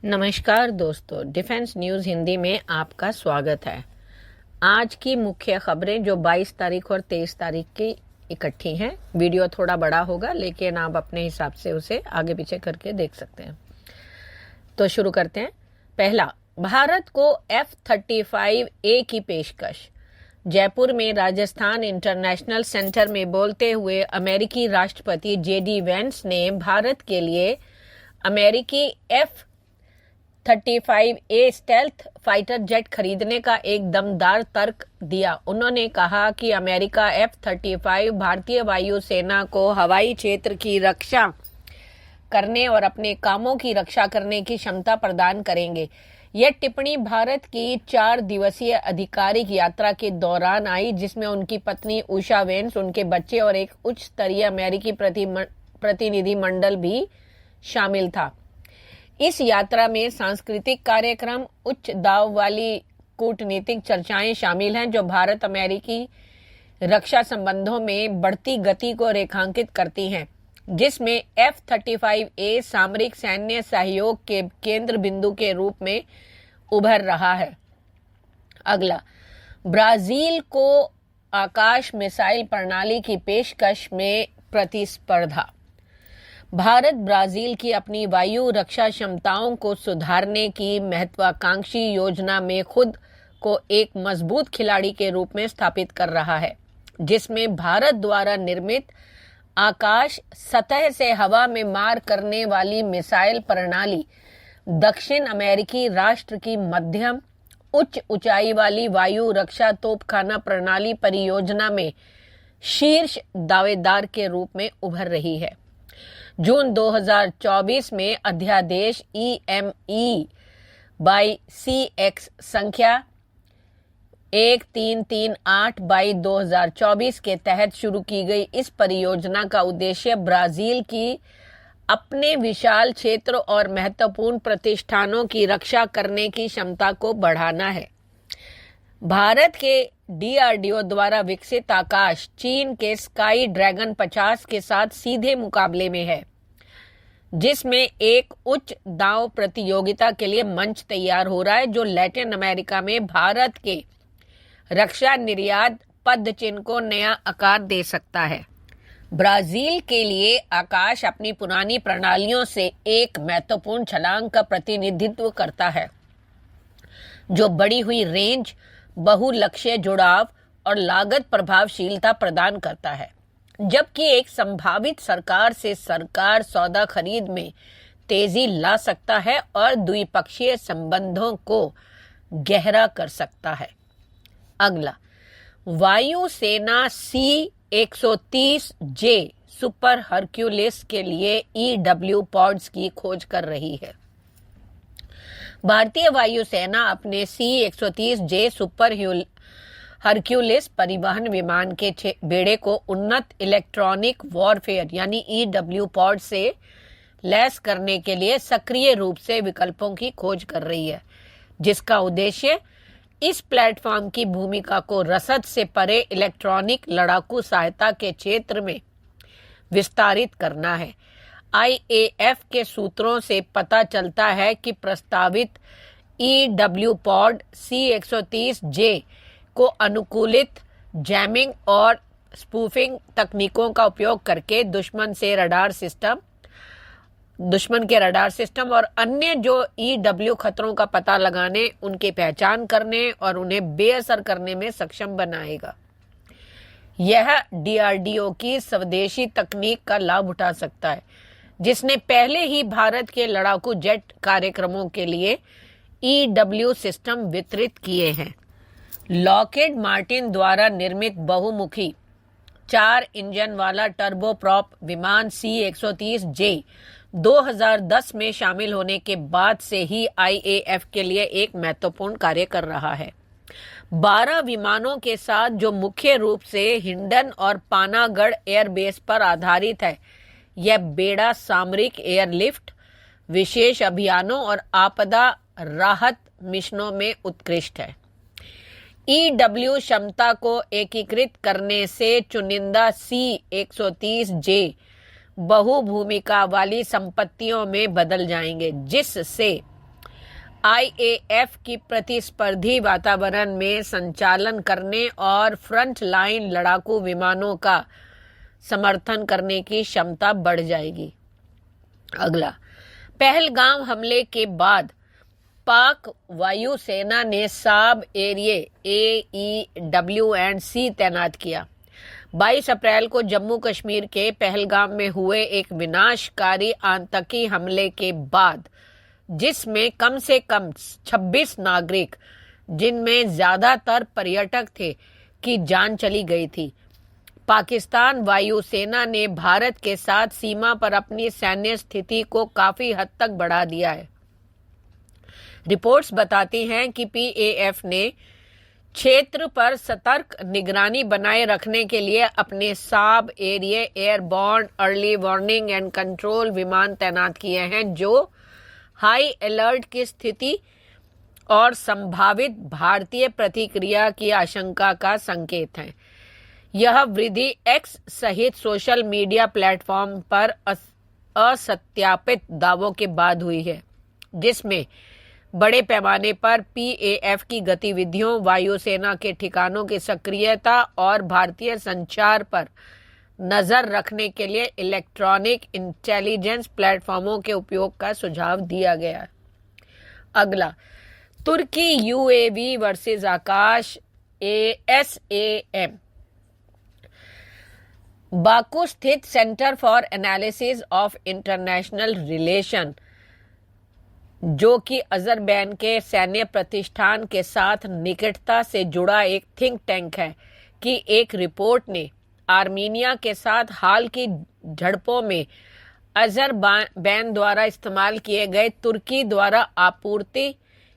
नमस्कार दोस्तों, defence news Hindi में आपका स्वागत है। आज की मुख्य खबरें जो 22 तारीख और 23 तारीख की इकट्ठी हैं। वीडियो थोड़ा बड़ा होगा लेकिन आप अपने हिसाब से उसे आगे पीछे करके देख सकते हैं। तो शुरू करते हैं। पहला, भारत को F-35A की पेशकश। जयपुर में राजस्थान इंटरनेशनल सेंटर में बोलते हुए अमेरिकी राष्ट्रपति JD वेंस ने भारत के लिए अमेरिकी F-35A स्टेल्थ फाइटर जेट खरीदने का एक दमदार तर्क दिया। उन्होंने कहा कि अमेरिका F-35 भारतीय वायु सेना को हवाई क्षेत्र की रक्षा करने और अपने कामों की रक्षा करने की क्षमता प्रदान करेंगे। यह टिप्पणी भारत की 4 दिवसीय आधिकारिक यात्रा के दौरान आई, जिसमें उनकी पत्नी उषा वेंस, उनके बच्चे और एक उच्च स्तरीय अमेरिकी प्रतिनिधिमंडल भी शामिल था। इस यात्रा में सांस्कृतिक कार्यक्रम, उच्च दाव वाली कूटनीतिक चर्चाएं शामिल हैं जो भारत अमेरिकी रक्षा संबंधों में बढ़ती गति को रेखांकित करती हैं, जिसमें F-35A सामरिक सैन्य सहयोग के केंद्र बिंदु के रूप में उभर रहा है। अगला, ब्राजील को आकाश मिसाइल प्रणाली की पेशकश में प्रतिस्पर्धा। भारत ब्राजील की अपनी वायु रक्षा क्षमताओं को सुधारने की महत्वाकांक्षी योजना में खुद को एक मजबूत खिलाड़ी के रूप में स्थापित कर रहा है, जिसमें भारत द्वारा निर्मित आकाश सतह से हवा में मार करने वाली मिसाइल प्रणाली दक्षिण अमेरिकी राष्ट्र की मध्यम उच्च ऊंचाई वाली वायु रक्षा तोपखाना प्रणाली परियोजना में शीर्ष दावेदार के रूप में उभर रही है। जून 2024 में अध्यादेश EME/CX संख्या 1338/2024 के तहत शुरू की गई इस परियोजना का उद्देश्य ब्राजील की अपने विशाल क्षेत्र और महत्वपूर्ण प्रतिष्ठानों की रक्षा करने की क्षमता को बढ़ाना है। भारत के DRDO द्वारा विकसित आकाश चीन के स्काई ड्रैगन 50 के साथ सीधे मुकाबले में है, जिसमें एक उच्च दांव प्रतियोगिता के लिए मंच तैयार हो रहा है, जो लैटिन अमेरिका में भारत के रक्षा निर्यात पदचिन्ह को नया आकार दे सकता है। ब्राजील के लिए आकाश अपनी पुरानी प्रणालियों से एक महत्वपूर्ण छलांग का प्रतिनिधित्व करता है, जो बढ़ी हुई रेंज, बहुलक्ष्य जुड़ाव और लागत प्रभावशीलता प्रदान करता है, जबकि एक संभावित सरकार से सरकार सौदा खरीद में तेजी ला सकता है और द्विपक्षीय संबंधों को गहरा कर सकता है। अगला, वायु सेना C-130J सुपर हरक्यूलिस के लिए EW पॉड्स की खोज कर रही है। भारतीय वायुसेना अपने C-130J सुपर हरक्यूलिस परिवहन विमान के बेड़े को उन्नत इलेक्ट्रॉनिक वॉरफेयर यानी EW पॉड से लैस करने के लिए सक्रिय रूप से विकल्पों की खोज कर रही है, जिसका उद्देश्य इस प्लेटफॉर्म की भूमिका को रसद से परे इलेक्ट्रॉनिक लड़ाकू सहायता के क्षेत्र में विस्तारित करना है। IAF के सूत्रों से पता चलता है कि प्रस्तावित EW पॉड C-130J को अनुकूलित जैमिंग और स्पूफिंग तकनीकों का उपयोग करके दुश्मन के रडार सिस्टम और अन्य जो EW खतरों का पता लगाने, उनकी पहचान करने और उन्हें बेअसर करने में सक्षम बनाएगा। यह DRDO की स्वदेशी तकनीक का लाभ उठा सकता है, जिसने पहले ही भारत के लड़ाकू जेट कार्यक्रमों के लिए EW सिस्टम वितरित किए हैं। लॉकहीड मार्टिन द्वारा निर्मित बहुमुखी 4 इंजन वाला टर्बोप्रॉप विमान C-130J 2010 में शामिल होने के बाद से ही IAF के लिए एक महत्वपूर्ण कार्य कर रहा है। 12 विमानों के साथ, जो मुख्य रूप से हिंडन और पानागढ़ एयरबेस पर आधारित है, यह बेड़ा सामरिक एयरलिफ्ट, विशेष अभियानों और आपदा राहत मिशनों में उत्कृष्ट है। EW क्षमता को एकीकृत करने से चुनिंदा C-130J बहुभूमिका वाली संपत्तियों में बदल जाएंगे, जिससे IAF की प्रतिस्पर्धी वातावरण में संचालन करने और फ्रंट लाइन लड़ाकू विमानों का समर्थन करने की क्षमता बढ़ जाएगी। अगला, पहलगाम हमले के बाद पाक वायुसेना ने साब एरिए AEW&C तैनात किया। 22 अप्रैल को जम्मू कश्मीर के पहलगाम में हुए एक विनाशकारी आतंकी हमले के बाद, जिसमें कम से कम 26 नागरिक, जिनमें ज्यादातर पर्यटक थे, की जान चली गई थी, पाकिस्तान वायुसेना ने भारत के साथ सीमा पर अपनी सैन्य स्थिति को काफी हद तक बढ़ा दिया है। रिपोर्ट्स बताती हैं कि PAF ने क्षेत्र पर सतर्क निगरानी बनाए रखने के लिए अपने साब area airborne early warning and control विमान तैनात किए हैं, जो हाई अलर्ट की स्थिति और संभावित भारतीय प्रतिक्रिया की आशंका का संकेत है। यह वृद्धि X सहित सोशल मीडिया प्लेटफॉर्म पर असत्यापित दावों के बाद हुई है, जिसमें बड़े पैमाने पर PAF की गतिविधियों, वायुसेना के ठिकानों की सक्रियता और भारतीय संचार पर नजर रखने के लिए इलेक्ट्रॉनिक इंटेलिजेंस प्लेटफॉर्मों के उपयोग का सुझाव दिया गया। अगला, तुर्की UAV वर्सेस आकाश SAM। बाकू स्थित centre for analysis of international relation, जो कि अजरबैजान के सैन्य प्रतिष्ठान के साथ निकटता से जुड़ा एक थिंक टैंक है, की एक रिपोर्ट ने आर्मीनिया के साथ हाल की झड़पों में अजरबैजान द्वारा इस्तेमाल किए गए तुर्की द्वारा आपूर्ति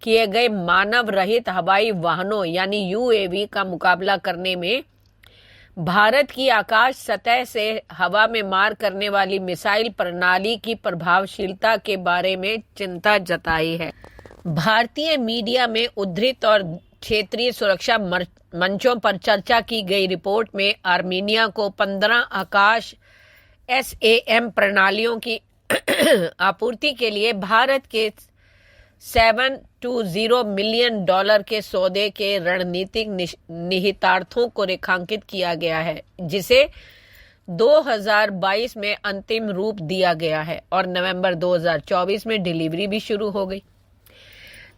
किए गए मानव रहित हवाई वाहनों यानी UAV का मुकाबला करने में भारत की आकाश सतह से हवा में मार करने वाली मिसाइल प्रणाली की प्रभावशीलता के बारे में चिंता जताई है। भारतीय मीडिया में उद्धृत और क्षेत्रीय सुरक्षा मंचों पर चर्चा की गई रिपोर्ट में आर्मीनिया को 15 आकाश SAM प्रणालियों की आपूर्ति के लिए भारत के $720 मिलियन के सौदे के रणनीतिक निहितार्थों को रेखांकित किया गया है, जिसे 2022 में अंतिम रूप दिया गया है और नवंबर 2024 में डिलीवरी भी शुरू हो गई।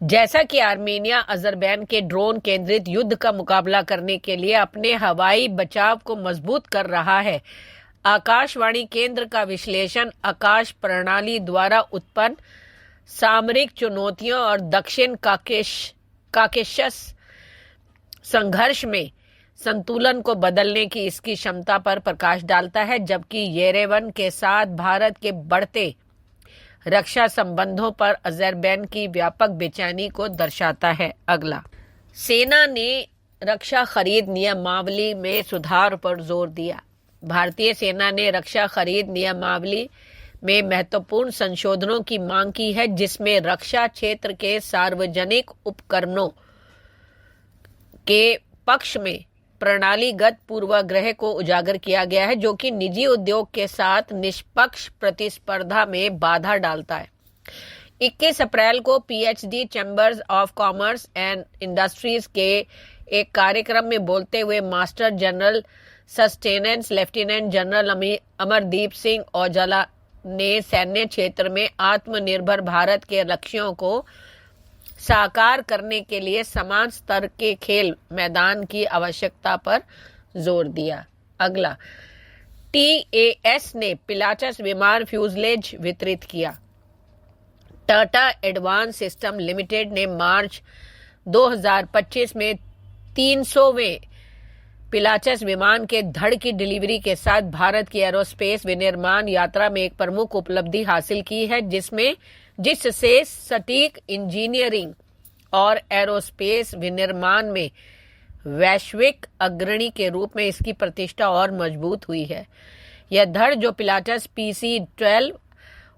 जैसा कि आर्मेनिया अजरबैजान के ड्रोन केंद्रित युद्ध का मुकाबला करने के लिए अपने हवाई बचाव को मजबूत कर रहा है, आकाशवाणी केंद्र का विश्लेषण आकाश प्रणाली द्वारा उत्पन्न सामरिक चुनौतियों और दक्षिण काकेशस संघर्ष में संतुलन को बदलने की इसकी क्षमता पर प्रकाश डालता है, जबकि येरेवन के साथ भारत के बढ़ते रक्षा संबंधों पर अजरबैजान की व्यापक बेचैनी को दर्शाता है। अगला, सेना ने रक्षा खरीद नियमावली में सुधार पर जोर दिया। भारतीय सेना ने रक्षा खरीद नियमावली में महत्वपूर्ण संशोधनों की मांग की है, जिसमें रक्षा क्षेत्र के सार्वजनिक उपकरणों के पक्ष में प्रणालीगत पूर्वाग्रह को उजागर किया गया है, जो कि निजी उद्योग के साथ निष्पक्ष प्रतिस्पर्धा में बाधा डालता है। 21 अप्रैल को PhD chambers of commerce and industries के एक कार्यक्रम में बोलते हुए master general sustenance lieutenant general Amardeep Singh Aujla ने सैन्य क्षेत्र में आत्मनिर्भर भारत के लक्ष्यों को साकार करने के लिए समान स्तर के खेल मैदान की आवश्यकता पर जोर दिया। अगला, TAS ने पिलाटस विमान फ्यूजलेज वितरित किया। टाटा एडवांस सिस्टम लिमिटेड ने मार्च 2025 में 300वें पिलाटस विमान के धड़ की डिलीवरी के साथ भारत की एरोस्पेस विनिर्माण यात्रा में एक प्रमुख उपलब्धि हासिल की है, जिससे सटीक इंजीनियरिंग और एरोस्पेस विनिर्माण में वैश्विक अग्रणी के रूप में इसकी प्रतिष्ठा और मजबूत हुई है। यह धड़, जो पिलाटस PC-12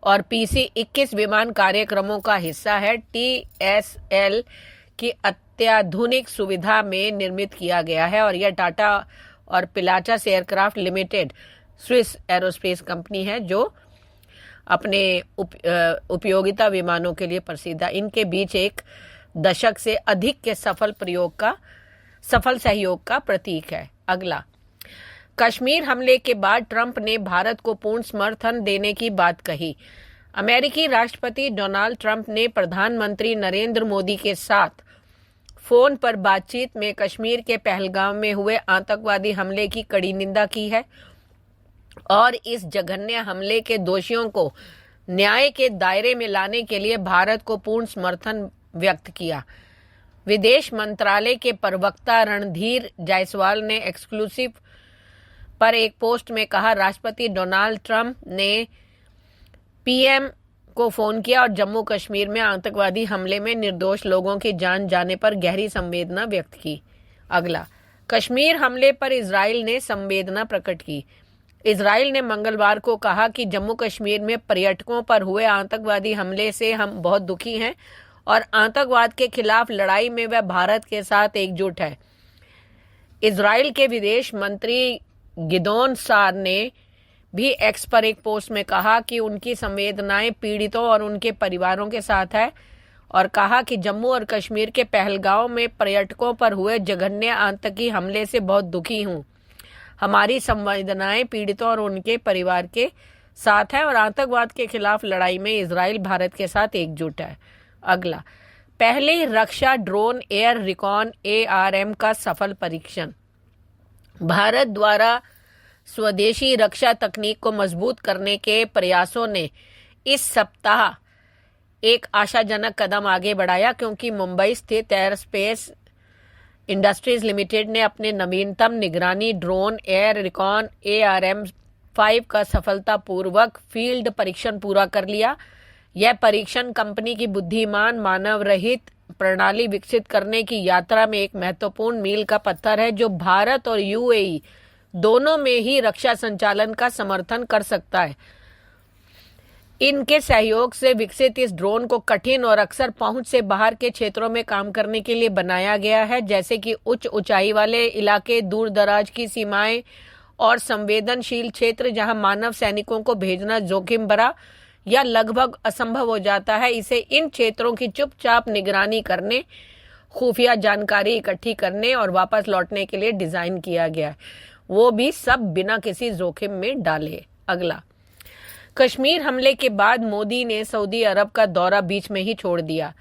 और PC-21 विमान कार्यक्रमों का हिस्सा है, TSL की अत्याधुनिक सुविधा में निर्मित किया गया है और यह टाटा और Pilatus aircraft limited Swiss aerospace company है, जो अपने उपयोगिता विमानों के लिए प्रसिद्ध है। इनके बीच एक दशक से अधिक के सफल सहयोग का प्रतीक है। अगला, कश्मीर हमले के बाद ट्रंप ने भारत को पूर्ण समर्थन देने की बात कही। अमेरिकी राष्ट्रपति डोनाल्ड ट्रंप ने प्रधानमंत्री नरेंद्र मोदी के साथ फोन पर बातचीत में कश्मीर के पहलगाम में हुए आतंकवादी हमले की कड़ी निंदा की है और इस जघन्य हमले के दोषियों को न्याय के दायरे में लाने के लिए भारत को पूर्ण समर्थन व्यक्त किया। विदेश मंत्रालय के प्रवक्ता रणधीर जायसवाल ने एक्सक्लूसिव पर एक पोस्ट में कहा, राष्ट्रपति डोनाल्ड ट्रंप ने पीएम को फोन किया और जम्मू कश्मीर में आतंकवादी हमले में निर्दोष लोगों की जान जाने पर गहरी संवेदना व्यक्त की। अगला, कश्मीर हमले पर इजराइल ने संवेदना प्रकट की। इजराइल ने मंगलवार को कहा कि जम्मू कश्मीर में पर्यटकों पर हुए आतंकवादी हमले से हम बहुत दुखी हैं और आतंकवाद के खिलाफ लड़ाई में वह भारत के साथ एकजुट है। इजराइल के विदेश मंत्री गिदोन सार ने भी एक्स पर एक पोस्ट में कहा कि उनकी संवेदनाएं पीड़ितों और उनके परिवारों के साथ है और कहा कि जम्मू और कश्मीर के पहलगांव में पर्यटकों पर हुए जघन्य आतंकी हमले से बहुत दुखी हूं। हमारी संवेदनाएं पीड़ितों और उनके परिवार के साथ है और आतंकवाद के खिलाफ लड़ाई में इजराइल भारत के साथ एकजुट है। अगला, पहले रक्षा ड्रोन एयर रिकॉन ARM का सफल परीक्षण। भारत द्वारा स्वदेशी रक्षा तकनीक को मजबूत करने के प्रयासों ने इस सप्ताह एक आशाजनक कदम आगे बढ़ाया क्योंकि मुंबई स्थित एयरस्पेस इंडस्ट्रीज लिमिटेड ने अपने नवीनतम निगरानी ड्रोन एयर रिकॉन ARM-5 का सफलतापूर्वक फील्ड परीक्षण पूरा कर लिया। यह परीक्षण कंपनी की बुद्धिमान मानव रहित प्रणाली विकसित करने की यात्रा में एक महत्वपूर्ण मील का पत्थर है जो भारत और UAE दोनों में ही रक्षा संचालन का समर्थन कर सकता है। इनके सहयोग से विकसित इस ड्रोन को कठिन और अक्सर पहुंच से बाहर के क्षेत्रों में काम करने के लिए बनाया गया है, जैसे कि उच्च ऊंचाई वाले इलाके, दूर दराज की सीमाएं और संवेदनशील क्षेत्र जहां मानव सैनिकों को भेजना जोखिम भरा या लगभग असंभव हो जाता है। इसे इन क्षेत्रों की चुपचाप निगरानी करने, खुफिया जानकारी इकट्ठी करने और वापस लौटने के लिए डिजाइन किया गया है, वो भी सब बिना किसी जोखिम में डाले। अगला, कश्मीर हमले के बाद मोदी ने सऊदी अरब का दौरा बीच में ही छोड़ दिया।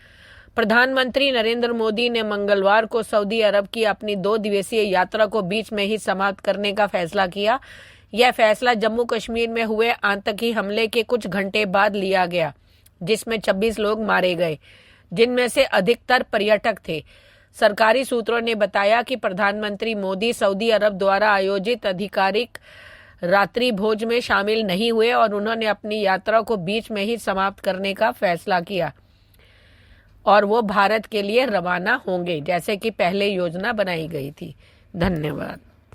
प्रधानमंत्री नरेंद्र मोदी ने मंगलवार को सऊदी अरब की अपनी 2 दिवसीय यात्रा को बीच में ही समाप्त करने का फैसला किया। यह फैसला जम्मू कश्मीर में हुए आतंकी हमले के कुछ घंटे बाद लिया गया, जिसमें 26 लोग मारे गए, जिनमें से अधिकतर पर्यटक थे। सरकारी सूत्रों ने बताया कि प्रधानमंत्री मोदी सऊदी अरब द्वारा आयोजित आधिकारिक रात्रि भोज में शामिल नहीं हुए और उन्होंने अपनी यात्रा को बीच में ही समाप्त करने का फैसला किया और वो भारत के लिए रवाना होंगे, जैसे कि पहले योजना बनाई गई थी। धन्यवाद।